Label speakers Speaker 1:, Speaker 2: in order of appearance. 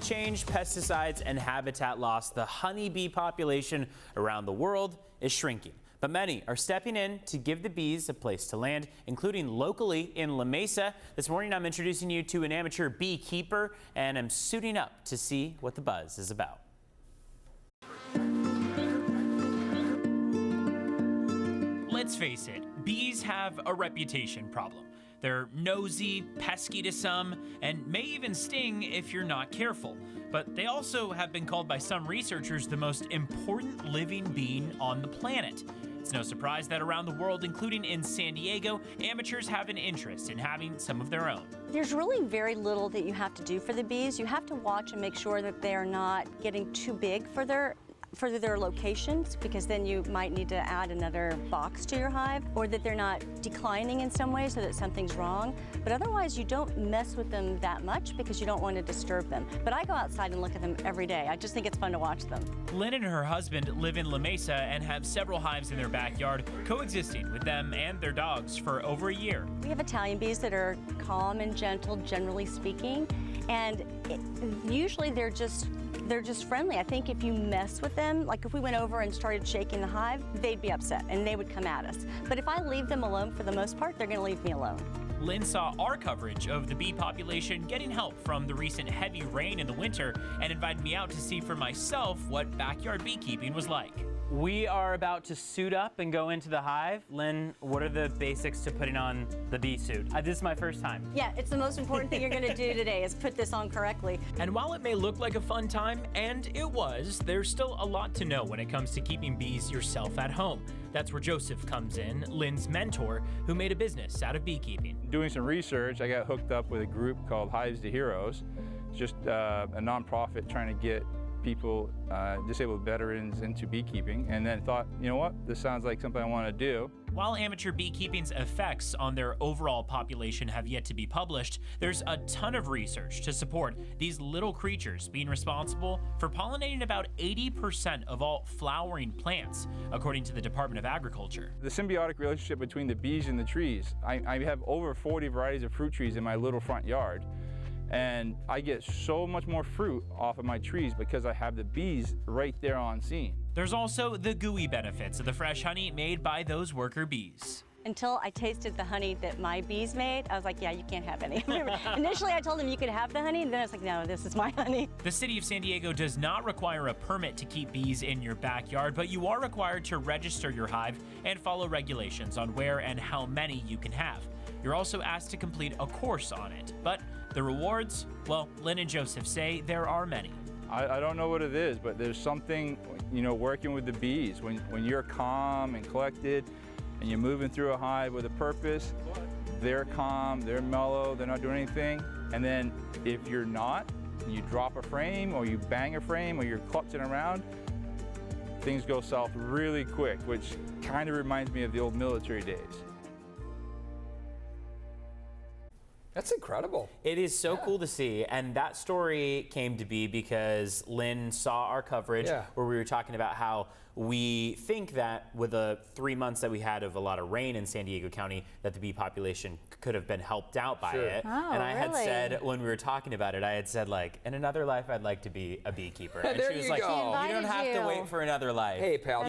Speaker 1: Change, pesticides, and habitat loss, the honeybee population around the world is shrinking. But many are stepping in to give the bees a place to land, including locally in La Mesa. This morning, I'm introducing you to an amateur beekeeper, and I'm suiting up to see what the buzz is about. Let's face it, bees have a reputation problem. They're nosy, pesky to some, and may even sting if you're not careful. But they also have been called by some researchers the most important living being on the planet. It's no surprise that around the world, including in San Diego, amateurs have an interest in having some of their own.
Speaker 2: There's really very little that you have to do for the bees. You have to watch and make sure that they're not getting too big for their locations, because then you might need to add another box to your hive, or that they're not declining in some way so that something's wrong. But otherwise, you don't mess with them that much because you don't want to disturb them. But I go outside and look at them every day. I just think it's fun to watch them.
Speaker 1: Lynn and her husband live in La Mesa and have several hives in their backyard, coexisting with them and their dogs for over a year.
Speaker 2: We have Italian bees that are calm and gentle, generally speaking, and usually they're just friendly. I think if you mess with them, like if we went over and started shaking the hive, they'd be upset and they would come at us. But if I leave them alone, for the most part, they're going to leave me alone.
Speaker 1: Lynn saw our coverage of the bee population getting help from the recent heavy rain in the winter and invited me out to see for myself what backyard beekeeping was like. We are about to suit up and go into the hive. Lynn, what are the basics to putting on the bee suit? This is my first time.
Speaker 2: Yeah, it's the most important thing you're going to do today is put this on correctly.
Speaker 1: And while it may look like a fun time, and it was, there's still a lot to know when it comes to keeping bees yourself at home. That's where Joseph comes in, Lynn's mentor, who made a business out of beekeeping.
Speaker 3: Doing some research, I got hooked up with a group called Hives to Heroes, just a nonprofit trying to get people, disabled veterans, into beekeeping, and then thought, you know what, this sounds like something I want to do.
Speaker 1: While amateur beekeeping's effects on their overall population have yet to be published, there's a ton of research to support these little creatures being responsible for pollinating about 80% of all flowering plants, according to the Department of Agriculture.
Speaker 3: The symbiotic relationship between the bees and the trees. I have over 40 varieties of fruit trees in my little front yard. And I get so much more fruit off of my trees because I have the bees right there on scene.
Speaker 1: There's also the gooey benefits of the fresh honey made by those worker bees.
Speaker 2: Until I tasted the honey that my bees made, I was like, yeah, you can't have any. Initially, I told them you could have the honey, and then I was like, no, this is my honey.
Speaker 1: The city of San Diego does not require a permit to keep bees in your backyard, but you are required to register your hive and follow regulations on where and how many you can have. You're also asked to complete a course on it, but the rewards, well, Lynn and Joseph say there are many.
Speaker 3: I don't know what it is, but there's something, you know, working with the bees. When you're calm and collected and you're moving through a hive with a purpose, they're calm, they're mellow, they're not doing anything. And then if you're not, you drop a frame or you bang a frame or you're clutching around, things go south really quick, which kind of reminds me of the old military days.
Speaker 4: That's incredible.
Speaker 1: It is so cool to see, and that story came to be because Lynn saw our coverage where we were talking about how we think that with the 3 months that we had of a lot of rain in San Diego County, that the bee population could have been helped out by it.
Speaker 2: Oh,
Speaker 1: and I had
Speaker 2: really?
Speaker 1: said, when we were talking about it, I had said, like, in another life, I'd like to be a beekeeper. And
Speaker 4: There
Speaker 1: she was
Speaker 4: you
Speaker 1: like,
Speaker 4: go.
Speaker 1: you don't have to wait for another life.
Speaker 4: Hey, pal.